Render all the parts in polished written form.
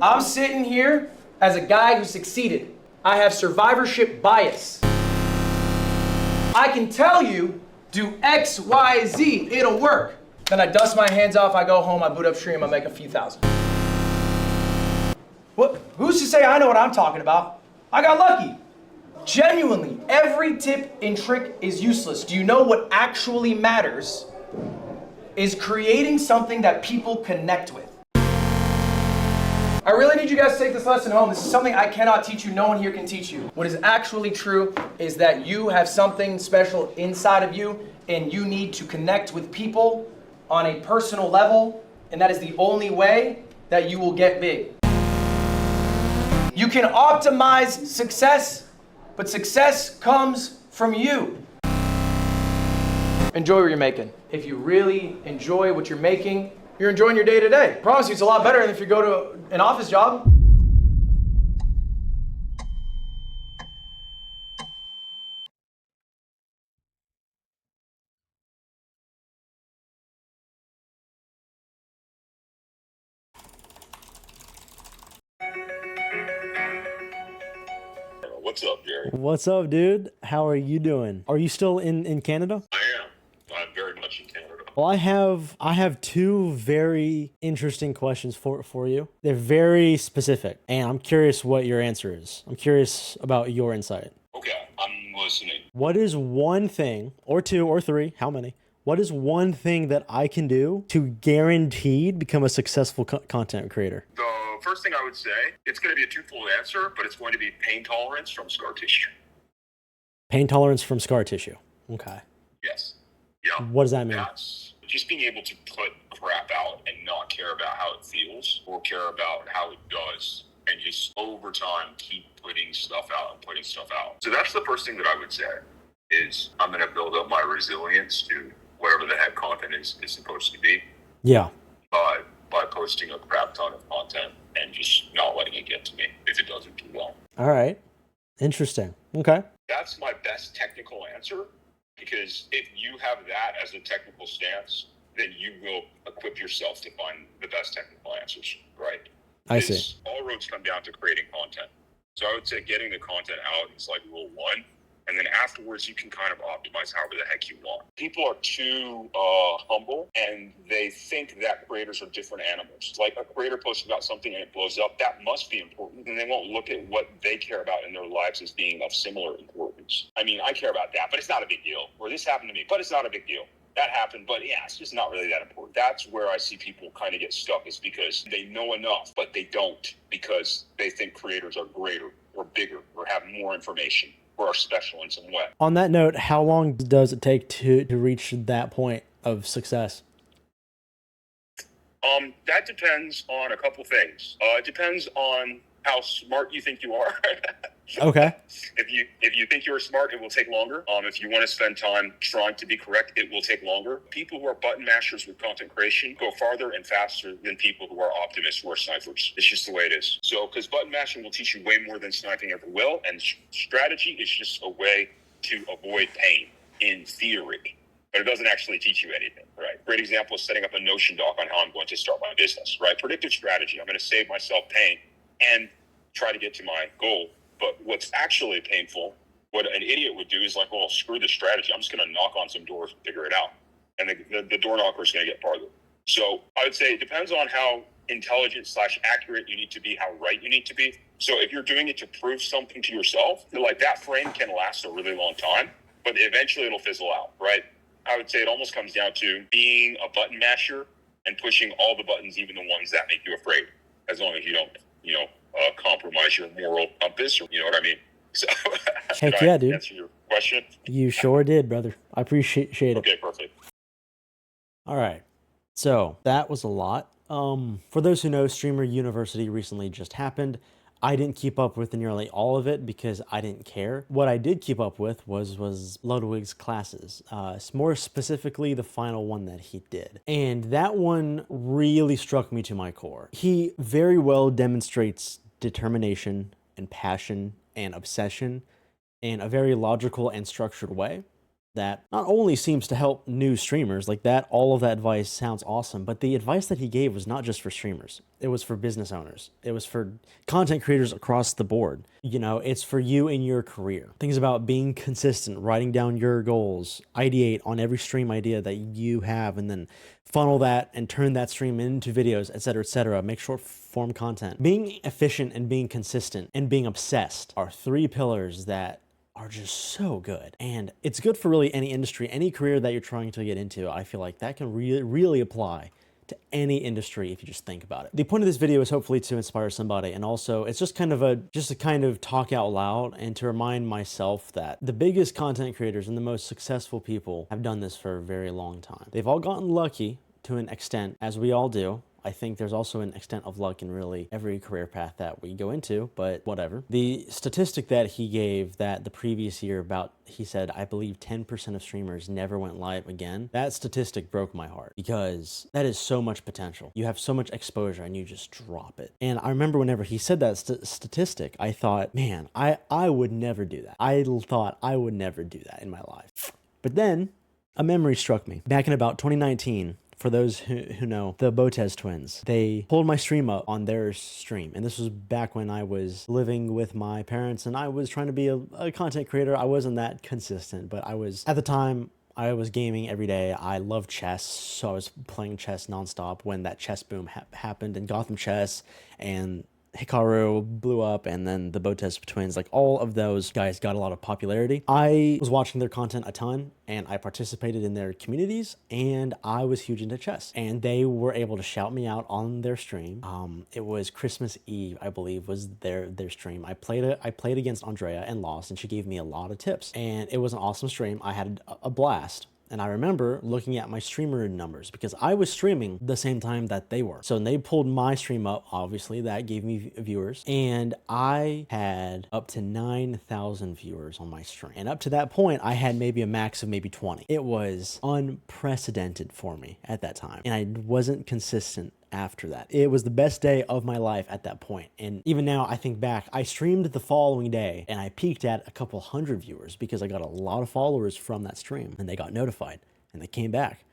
I'm sitting here as a guy who succeeded. I have survivorship bias. I can tell you, do X, Y, Z, it'll work. Then I dust my hands off, I go home, I boot up stream, I make a few thousand. What? Who's to say I know what I'm talking about? I got lucky. Genuinely, every tip and trick is useless. Do you know what actually matters? Is creating something that people connect with. I really need you guys to take this lesson home. This is something I cannot teach you. No one here can teach you. What is actually true is that you have something special inside of you, and you need to connect with people on a personal level, and that is the only way that you will get big. You can optimize success, but success comes from you. Enjoy what you're making. If you really enjoy what you're making, you're enjoying your day to day. I promise you it's a lot better than if you go to an office job. What's up, Jerry? What's up, dude? How are you doing? Are you still in Canada? I am. I'm very much in Canada. Well, I have two very interesting questions for you. They're very specific, and I'm curious what your answer is. I'm curious about your insight. Okay, I'm listening. What is one thing, or two, or three, how many? What is one thing that I can do to guaranteed become a successful content creator? The first thing I would say, it's going to be a twofold answer, but it's going to be pain tolerance from scar tissue. Pain tolerance from scar tissue. Okay. Yes. Yeah. What does that mean? That's just being able to put crap out and not care about how it feels or care about how it does, and just over time keep putting stuff out and putting stuff out. So that's the first thing that I would say is I'm going to build up my resilience to whatever the heck content is supposed to be. Yeah. By posting a crap ton of content and just not letting it get to me if it doesn't do well. All right. Interesting. Okay. That's my best technical answer, because if you have that as a technical stance, then you will equip yourself to find the best technical answers, right? I see. All roads come down to creating content. So I would say getting the content out is like rule one. And then afterwards, you can kind of optimize however the heck you want. People are too humble, and they think that creators are different animals. Like a creator posts about something and it blows up, that must be important. And they won't look at what they care about in their lives as being of similar importance. I mean, I care about that, but it's not a big deal. Or this happened to me, but it's not a big deal. That happened, but yeah, it's just not really that important. That's where I see people kind of get stuck, is because they know enough, but they don't, because they think creators are greater or bigger or have more information or are special in some way. On that note, how long does it take to reach that point of success? That depends on a couple things. It depends on how smart you think you are. Okay. If you think you're smart, it will take longer. If you want to spend time trying to be correct, it will take longer. People who are button mashers with content creation go farther and faster than people who are optimists who are snipers. It's just the way it is. So, because button mashing will teach you way more than sniping ever will, and strategy is just a way to avoid pain in theory. But it doesn't actually teach you anything, right? Great example is setting up a Notion doc on how I'm going to start my business, right? Predictive strategy. I'm going to save myself pain and try to get to my goal. But what's actually painful, what an idiot would do is like, well, screw the strategy. I'm just going to knock on some doors and figure it out. And the door knocker is going to get farther. So I would say it depends on how intelligent / accurate you need to be, how right you need to be. So if you're doing it to prove something to yourself, like that frame can last a really long time, but eventually it'll fizzle out, right? I would say it almost comes down to being a button masher and pushing all the buttons, even the ones that make you afraid, as long as you don't, compromise your moral compass, or you know what I mean? So, heck yeah, dude. Answer your question? You sure did, brother. I appreciate it. Okay, perfect. All right. So that was a lot. For those who know, Streamer University recently just happened. I didn't keep up with nearly all of it because I didn't care. What I did keep up with was Ludwig's classes, more specifically the final one that he did. And that one really struck me to my core. He very well demonstrates determination and passion and obsession in a very logical and structured way. that not only seems to help new streamers like that, all of that advice sounds awesome, but the advice that he gave was not just for streamers. It was for business owners. It was for content creators across the board. You know, it's for you in your career. Things about being consistent, writing down your goals, ideate on every stream idea that you have, and then funnel that and turn that stream into videos, etc., etc. Make short form content. Being efficient and being consistent and being obsessed are 3 pillars that are just so good. And it's good for really any industry, any career that you're trying to get into. I feel like that can really apply to any industry if you just think about it. The point of this video is hopefully to inspire somebody, and also it's just kind of a kind of talk out loud and to remind myself that the biggest content creators and the most successful people have done this for a very long time. They've all gotten lucky to an extent, as we all do. I think there's also an extent of luck in really every career path that we go into, but whatever. The statistic that he gave that the previous year about, he said, I believe 10% of streamers never went live again. That statistic broke my heart because that is so much potential. You have so much exposure and you just drop it. And I remember whenever he said that statistic, I thought, man, I would never do that. I thought I would never do that in my life. But then a memory struck me. Back in about 2019, for those who know, the Botez twins, they pulled my stream up on their stream. And this was back when I was living with my parents and I was trying to be a content creator. I wasn't that consistent, but at the time, I was gaming every day. I loved chess, so I was playing chess nonstop when that chess boom happened, and Gotham Chess and Hikaru blew up, and then the Botez twins, like all of those guys got a lot of popularity. I was watching their content a ton, and I participated in their communities, and I was huge into chess. And they were able to shout me out on their stream. It was Christmas Eve, I believe, was their stream. I played against Andrea and lost, and she gave me a lot of tips. And it was an awesome stream. I had a blast. And I remember looking at my streamer numbers because I was streaming the same time that they were. So when they pulled my stream up, obviously that gave me viewers, and I had up to 9,000 viewers on my stream. And up to that point, I had maybe a max of maybe 20. It was unprecedented for me at that time. And I wasn't consistent after that. It was the best day of my life at that point. And even now, I think back, I streamed the following day and I peaked at a couple hundred viewers because I got a lot of followers from that stream and they got notified and they came back.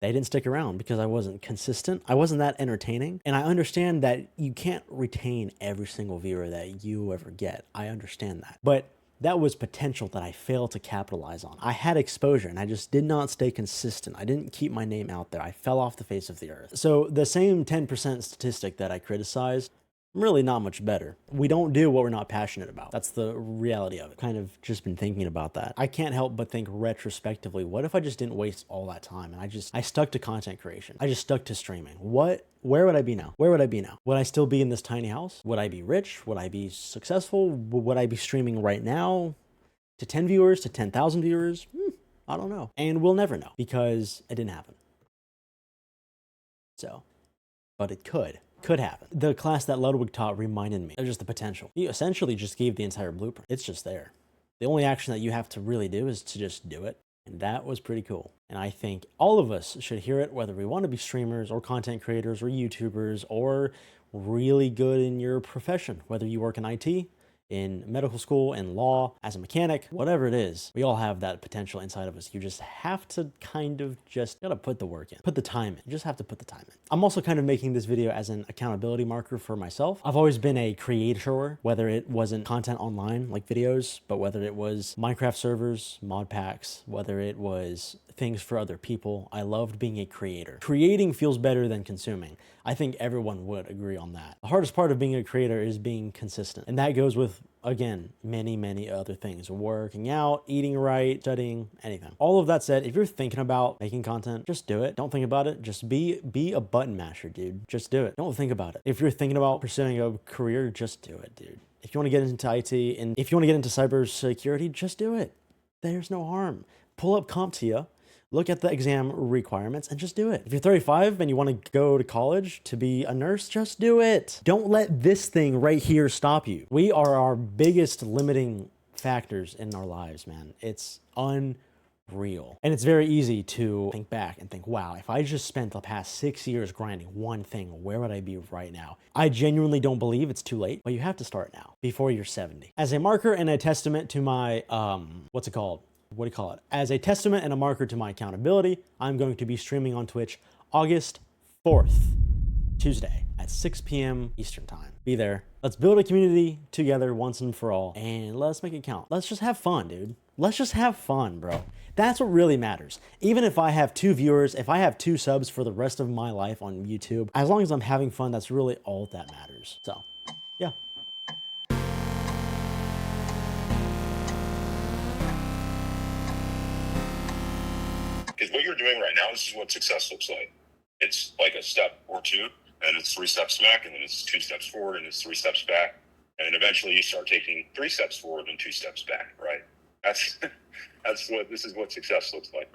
They didn't stick around because I wasn't consistent. I wasn't that entertaining. And I understand that you can't retain every single viewer that you ever get. I understand that. But that was potential that I failed to capitalize on. I had exposure and I just did not stay consistent. I didn't keep my name out there. I fell off the face of the earth. So the same 10% statistic that I criticized, really not much better. We don't do what we're not passionate about. That's the reality of it. Kind of just been thinking about that. I can't help but think retrospectively, what if I just didn't waste all that time and I stuck to content creation? I just stuck to streaming. Where would I be now? Where would I be now? Would I still be in this tiny house? Would I be rich? Would I be successful? Would I be streaming right now to 10 viewers, to 10,000 viewers? I don't know. And we'll never know because it didn't happen. So, but it could happen. The class that Ludwig taught reminded me of just the potential. He essentially just gave the entire blueprint. It's just there. The only action that you have to really do is to just do it. And that was pretty cool. And I think all of us should hear it, whether we want to be streamers or content creators or YouTubers or really good in your profession, whether you work in IT, in medical school, in law, as a mechanic, whatever it is, we all have that potential inside of us. You just have to kind of just gotta put the work in, put the time in. You just have to put the time in. I'm also kind of making this video as an accountability marker for myself. I've always been a creator, whether it wasn't content online like videos, but whether it was Minecraft servers, mod packs, whether it was things for other people. I loved being a creator. Creating feels better than consuming. I think everyone would agree on that. The hardest part of being a creator is being consistent. And that goes with, again, many other things. Working out, eating right, studying, anything. All of that said, if you're thinking about making content, just do it. Don't think about it. Just be a button masher, dude. Just do it. Don't think about it. If you're thinking about pursuing a career, just do it, dude. If you want to get into IT and if you want to get into cybersecurity, just do it. There's no harm. Pull up CompTIA. Look at the exam requirements and just do it. If you're 35 and you want to go to college to be a nurse, just do it. Don't let this thing right here stop you. We are our biggest limiting factors in our lives, man. It's unreal. And it's very easy to think back and think, wow, if I just spent the past 6 years grinding one thing, where would I be right now? I genuinely don't believe it's too late, but you have to start now before you're 70. As a marker and a testament to my, what's it called? what do you call it? As a testament and a marker to my accountability, I'm going to be streaming on Twitch August 4th, Tuesday at 6 p.m. Eastern time. Be there. Let's build a community together once and for all, and let's make it count. Let's just have fun, dude. Let's just have fun, bro. That's what really matters. Even if I have 2 viewers, if I have 2 subs for the rest of my life on YouTube, as long as I'm having fun, that's really all that matters. So, yeah. Because what you're doing right now, this is what success looks like. It's like a step or 2, and it's 3 steps back, and then it's 2 steps forward, and it's 3 steps back. And then eventually you start taking 3 steps forward and 2 steps back, right? This is what success looks like.